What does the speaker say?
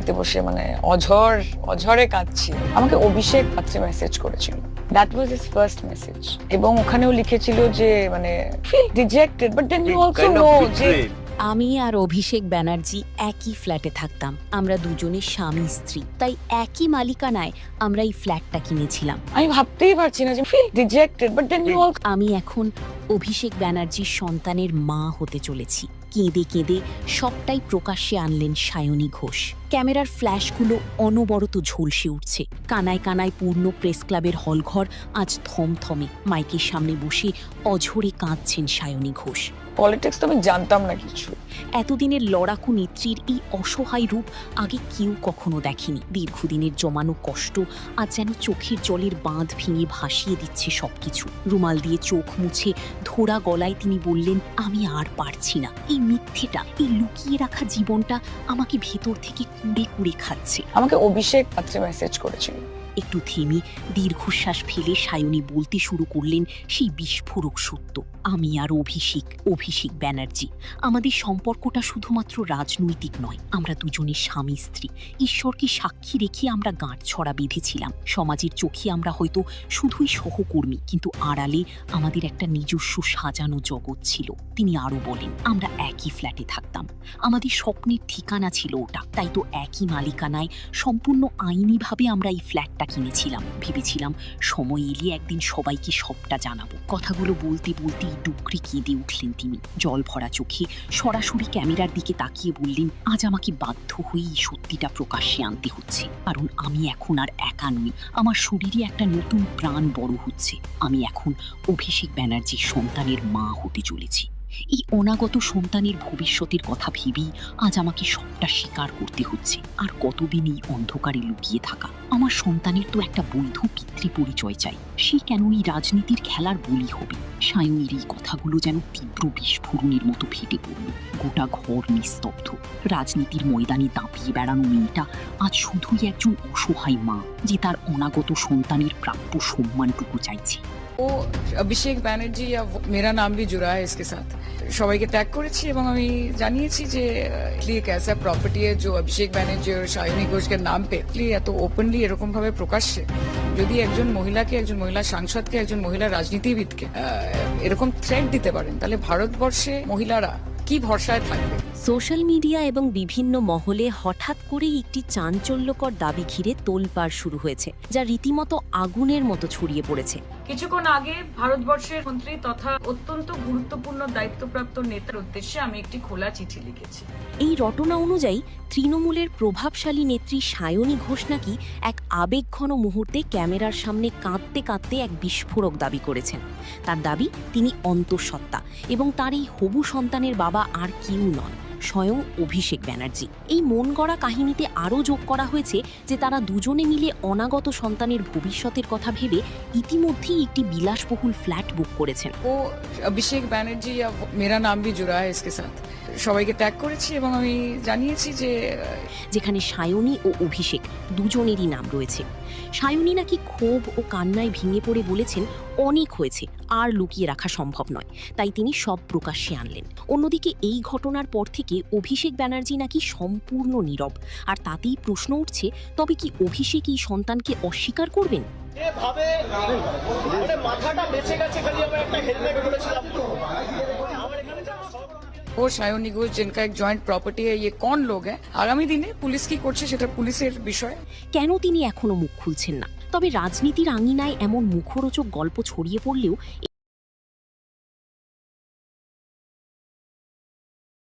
এতে বসে মানে অঝরে কাঁদছি। আমাকে অভিষেক পাত্রী মেসেজ করেছিল, that was his first message, এবং ওখানেও লিখেছিল যে মানে feel rejected but then you also know যে আমি আর অভিষেক ব্যানার্জি একই ফ্ল্যাটে থাকতাম। আমরা দুজনে স্বামী স্ত্রী, তাই একই মালিকানায় আমরা এই ফ্ল্যাটটা কিনেছিলাম। আমি ভাবতেই পারছি না যে feel rejected but then you also. আমি এখন অভিষেক ব্যানার্জির সন্তানের মা হতে চলেছি। কেঁদে কেঁদে সবটাই প্রকাশ্যে আনলেন সায়নী ঘোষ। ক্যামেরার ফ্ল্যাশগুলো অনবরত ঝলসে উঠছে। কানায় কানায় পূর্ণ প্রেস ক্লাবের হলঘর আজ থমথমে। মাইকের সামনে বসে অঝরে কাঁদছেন সায়নী ঘোষ। পলিটিক্স তো আমি জানতাম না কিছু। এতদিনের লড়াকু নেত্রীর এই অসহায় রূপ আগে কেউ কখনো দেখেনি। দীর্ঘদিনের জমানো কষ্ট আজ যেন চোখের জলের বাঁধ ভেঙে ভাসিয়ে দিচ্ছে সবকিছু। রুমাল দিয়ে চোখ মুছে ধোড়া গলায় তিনি বললেন, আমি আর পারছি না। এই মিথ্যেটা, এই লুকিয়ে রাখা জীবনটা আমাকে ভেতর থেকে কুড়ে কুড়ে খাচ্ছে। আমাকে অভিষেক পাত্রী মেসেজ করেছিল। একটু থেমে দীর্ঘশ্বাস ফেলে সায়নী বলতে শুরু করলেন সেই বিস্ফোরক সত্য। আমি আর অভিষেক ব্যানার্জি, আমাদের সম্পর্কটা শুধুমাত্র রাজনৈতিক নয়। আমরা দুজনে স্বামী স্ত্রী। ঈশ্বরকে সাক্ষী রেখে আমরা গাঁটছড়া বেঁধেছিলাম। সমাজের চোখে আমরা হয়তো শুধুই সহকর্মী, কিন্তু আড়ালে আমাদের একটা নিজস্ব সাজানো জগৎ ছিল। তিনি আরও বলেন, আমরা একই ফ্ল্যাটে থাকতাম, আমাদের স্বপ্নের ঠিকানা ছিল ওটা। তাই তো একই মালিকানায় সম্পূর্ণ আইনিভাবে আমরা এই ফ্ল্যাটটা কিনেছিলাম। ভেবেছিলাম সময় এলে একদিন সবাইকে সবটা জানাবো। কথাগুলো বলতে বলতেই ডুকরে কেঁদে উঠলেন তিনি। জল ভরা চোখে সরাসরি ক্যামেরার দিকে তাকিয়ে বললেন, আজ আমাকে বাধ্য হয়েই সত্যিটা প্রকাশ্যে আনতে হচ্ছে। কারণ আমি এখন আর একা নই, আমার শরীরে একটা নতুন প্রাণ বড় হচ্ছে। আমি এখন অভিষেক ব্যানার্জির সন্তানের মা হতে চলেছি। এই অনাগত সন্তানের ভবিষ্যতের কথা ভেবেই আজ আমাকে সবটা স্বীকার করতে হচ্ছে। আর কতদিন এই অন্ধকারে লুকিয়ে থাকা? আমার সন্তানের তো একটা বৈধ পিতৃ পরিচয় চাই। সে কেন এই রাজনীতির খেলার বলি হবে? সায়নীর এই কথাগুলো যেন তীব্র বিস্ফোরণের মতো ফেটে পড়ল। গোটা ঘর নিস্তব্ধ। রাজনীতির ময়দানে দাপিয়ে বেড়ানো মেয়েটা আজ শুধুই একজন অসহায় মা, যে তার অনাগত সন্তানের প্রাপ্য সম্মানটুকু চাইছে। ও অভিষেক ব্যানার্জি, মেরা নাম भी जुड़ा है इसके साथ। সবাইকে ট্যাগ করেছি এবং আমি জানিয়েছি যে एक ऐसा प्रॉपर्टी है जो अभिषेक ব্যানার্জি और সায়নী ঘোষের নাম पे এত ওপেনলি এরকম ভাবে প্রকাশ্যে যদি একজন মহিলাকে, একজন মহিলা সাংসদকে, একজন মহিলা রাজনীতিবিদকে এরকম থ্রেট দিতে পারেন, তাহলে ভারতবর্ষে মহিলারা কি ভরসায় থাকবে? সোশ্যাল মিডিয়া এবং বিভিন্ন মহলে হঠাৎ করেই একটি চাঞ্চল্যকর দাবি ঘিরে তোলপাড় শুরু হয়েছে, যা রীতিমতো আগুনের মতো ছড়িয়ে পড়েছে। কিছুক্ষণ আগে ভারতবর্ষের মন্ত্রী তথা অত্যন্ত গুরুত্বপূর্ণ দায়িত্বপ্রাপ্ত নেতার উদ্দেশ্যে আমি একটি খোলা চিঠি লিখেছি। এই রটনা অনুযায়ী তৃণমূলের প্রভাবশালী নেত্রী সায়নী ঘোষ নাকি এক আবেগঘন মুহূর্তে ক্যামেরার সামনে কাঁদতে কাঁদতে এক বিস্ফোরক দাবি করেছেন। তার দাবি, তিনি অন্তঃসত্ত্বা এবং তার এই হবু সন্তানের বাবা আর কেউ নন, স্বয়ং অভিষেক ব্যানার্জি। এই মন গড়া কাহিনীতে আরও যোগ করা হয়েছে যে তারা দুজনে মিলে অনাগত সন্তানের ভবিষ্যতের কথা ভেবে ইতিমধ্যেই একটি বিলাসবহুল ফ্ল্যাট বুক করেছেন। ও অভিষেক ব্যানার্জি, মেরা নাম भी जुड़ा है इसके साथ। সবাইকে ট্যাগ করেছি এবং আমি জানিয়েছি যে যেখানে সায়নী ও অভিষেক দুজনেরই নাম রয়েছে। সায়নী নাকি ক্ষোভ ও কান্নায় ভেঙে পড়ে বলেছেন, অনেক হয়েছে, আর লুকিয়ে রাখা সম্ভব নয়। তাই তিনি সব প্রকাশ্যে আনলেন। অন্যদিকে এই ঘটনার পর থেকে অভিষেক ব্যানার্জি নাকি সম্পূর্ণ নীরব। আর তাতেই প্রশ্ন উঠছে, তবে কি অভিষেক এই সন্তানকে অস্বীকার করবেন? ও সায়নী ঘোষ, जिनका एक जॉइंट प्रॉपर्टी है, ये कौन लोग हैं? আগামী দিনে পুলিশ কি করছে সেটা পুলিশের বিষয়। কেন তিনি এখনো মুখ খুলছেন না? তবে রাজনীতির আঙিনায় এমন মুখরোচক গল্প ছড়িয়ে পড়লেও